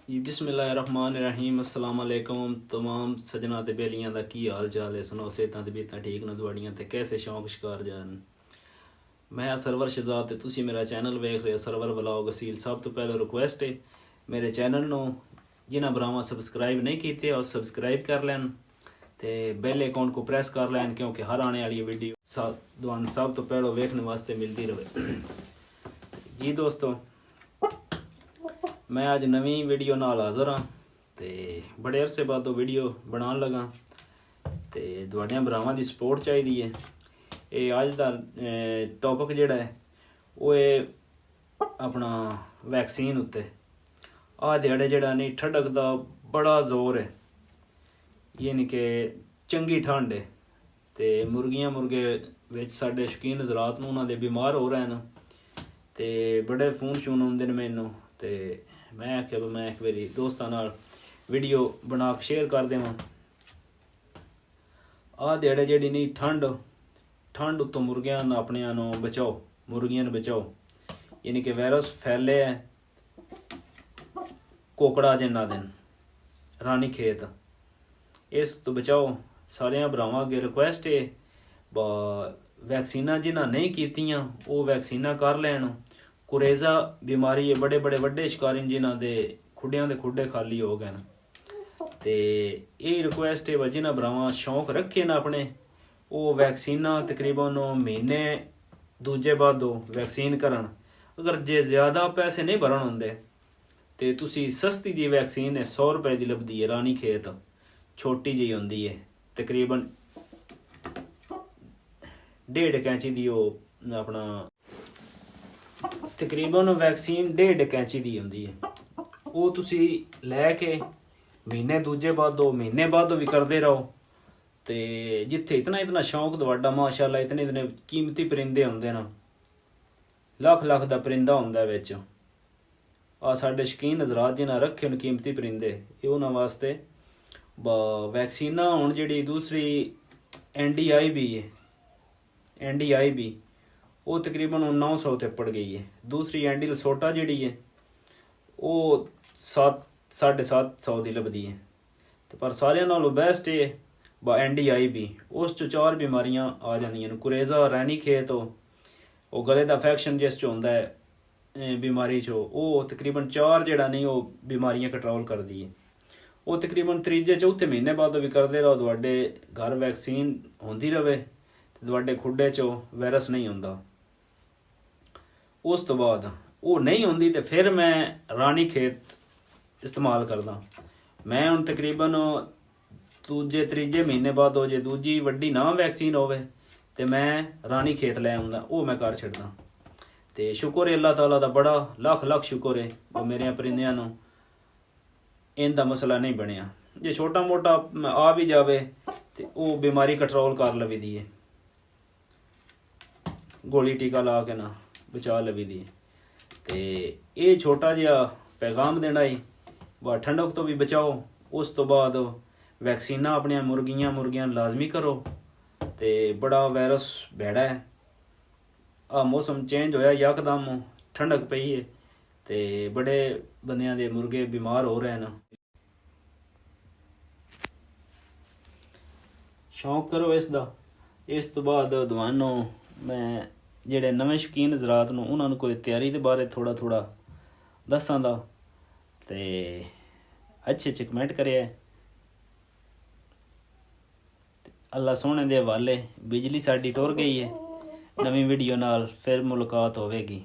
जी बिस्मिल्लाहिर्रहमानिर्रहीम अस्सलाम वालेकुम तमाम सजना ते बेलियां दा की हाल चाल है। सुनो सेहतां ते बीतां ठीक न तुहाड़ियां ते कैसे शौक शिकार जान। मैं सरवर शहजाद ते तुसी मेरा चैनल वेख रहे हो सरवर व्लॉग असील। सब तो पहले रिक्वेस्ट है मेरे चैनल ਨੂੰ जिन्हां भरावां सबसक्राइब नहीं कीते और सबसक्राइब कर लैन ते बेल आइकन को प्रेस कर लैन क्योंकि हर आने वाली वीडियो तुहानू सब तो पहले वेखने वास्ते मिलती रहे। जी दोस्तों, मैं अज नवी वीडियो नाल हाज़र हाँ ते बड़े अरसे बाद वीडियो बनाने लगा ते तुहाड़ियां भरावां दी सपोर्ट चाहिदी है। ये अज दा टॉपिक जिहड़ा है वो है अपना वैक्सीन उत्ते। आ दिहाड़े जिहड़ा नहीं ठंडक दा बड़ा जोर है, यानी कि चंगी ठंड है ते मुर्गियां मुर्गे विच साडे शौकीन हज़रात नूं उन्हां दे बीमार हो रहे हैं ते बड़े फोन शून आउंदे ने मैनूं ते मैं आख्या मैं एक बारी दोस्तां नाल वीडियो बना के शेयर कर देवां। आ दिहाड़े जिहड़ी नहीं ठंड उत्तों मुर्गियां अपनियां नूं बचाओ, मुर्गियां नूं बचाओ, यानी कि वायरस फैले है कोकड़ा जिन्ना दिन रानी खेत, इस तो बचाओ। सारियां भरावां अगे रिक्वेस्ट है वैक्सीनां जिन्हां नहीं कीतियां वो वैक्सीनां कर लैन। कुरेजा बीमारी है, बड़े बड़े वड्डे शिकारी जिन्हां दे खुड्डियां दे खुड्डे खाली हो गए न ते ये रिक्वेस्ट है जिन्हां भरावां शौक रखे न अपने वो वैक्सीनां तकरीबन महीने दूजे बादों वैक्सीन करन। अगर जे ज़्यादा पैसे नहीं भरन होंदे तो तुसी सस्ती जी वैक्सीन है 100 रुपए की लभदी है रानी खेत, छोटी जी होंदी है तकरीबन 1.5 कैंची दी अपना तकरीबन वैक्सीन 1.5 कैंची दी होंदी है। वो तुसी लैके महीने दूजे बादो महीने बाद भी करते रहो तो जिथे इतना शौक तुहाडा माशाअल्लाह इतने कीमती परिंदे होंदे न, लख लख दा परिंदा होंदा विच। आ साडे शौकीन हज़रात जिन्हां रखे न कीमती परिंदे ये उन्हां वास्ते वैक्सीनां हुण जिहड़ी दूसरी NDI भी है, NDI भी वो तकरीबन 900 ते पड़ गई है। दूसरी एंडी लसोटा जिहड़ी है वो 700-750 की लभदी है तो पर सारियां नालों बेस्ट है NDI भी। उस चो 4 बीमारियां आ जांदियां न। कुरेजा रैनी खेत वो गले दा इन्फेक्शन जिस च होंदा है बीमारी चो वो तकरीबन 4 जिहड़ा नहीं वो बीमारियां कंट्रोल करदी है। वो तकरीबन 3-4 महीने बाद भी करते रहो तुहाडे घर वैक्सीन होंदी रहे तो तुहाडे खुड्डे चो वायरस नहीं होंदा। उस तो बाद वो नहीं होंदी तो फिर मैं रानी खेत इस्तेमाल करदा। मैं हुण तकरीबन दूजे त्रीजे महीने बाद हो जे दूजी वड्डी ना वैक्सीन होवे तो मैं रानी खेत लै आउंदा, वो मैं कर छड्डदा। तो शुक्र है अल्लाह ताला दा बड़ा लख लख शुक्र है वो मेरे परिंदियां नूं इनका मसला नहीं बनया। जे छोटा मोटा आ भी जाए तो वो बीमारी कंट्रोल कर लवी है, गोली टीका ला के ना बचा लवी दी। तो ये छोटा जिहा पैगाम देना ही ठंडक तो भी बचाओ। उस तो बाद वैक्सीनां अपनियां मुर्गियां लाजमी करो तो बड़ा वायरस बैड़ा है। आ मौसम चेंज होया यकदम ठंडक पई है तो बड़े बंदियां दे मुर्गे बीमार हो रहे हैं। शौक करो इसका। इस तो बाद दवानों मैं ਜਿਹੜੇ नवे शौकीन हज़रात ਨੂੰ ਉਹਨਾਂ ਨੂੰ ਕੋਈ ਤਿਆਰੀ ਦੇ ਬਾਰੇ ਥੋੜਾ ਦੱਸਾਂ ਦਾ ਤੇ ਅੱਛੇ ਕਮੈਂਟ ਕਰਿਆ। ਅੱਲਾ ਸੋਹਣੇ ਦੇ ਹਵਾਲੇ। ਬਿਜਲੀ ਸਾਡੀ ਟੁਰ ਗਈ ਹੈ। ਨਵੀਂ ਵੀਡੀਓ ਨਾਲ ਫਿਰ ਮੁਲਾਕਾਤ ਹੋਵੇਗੀ।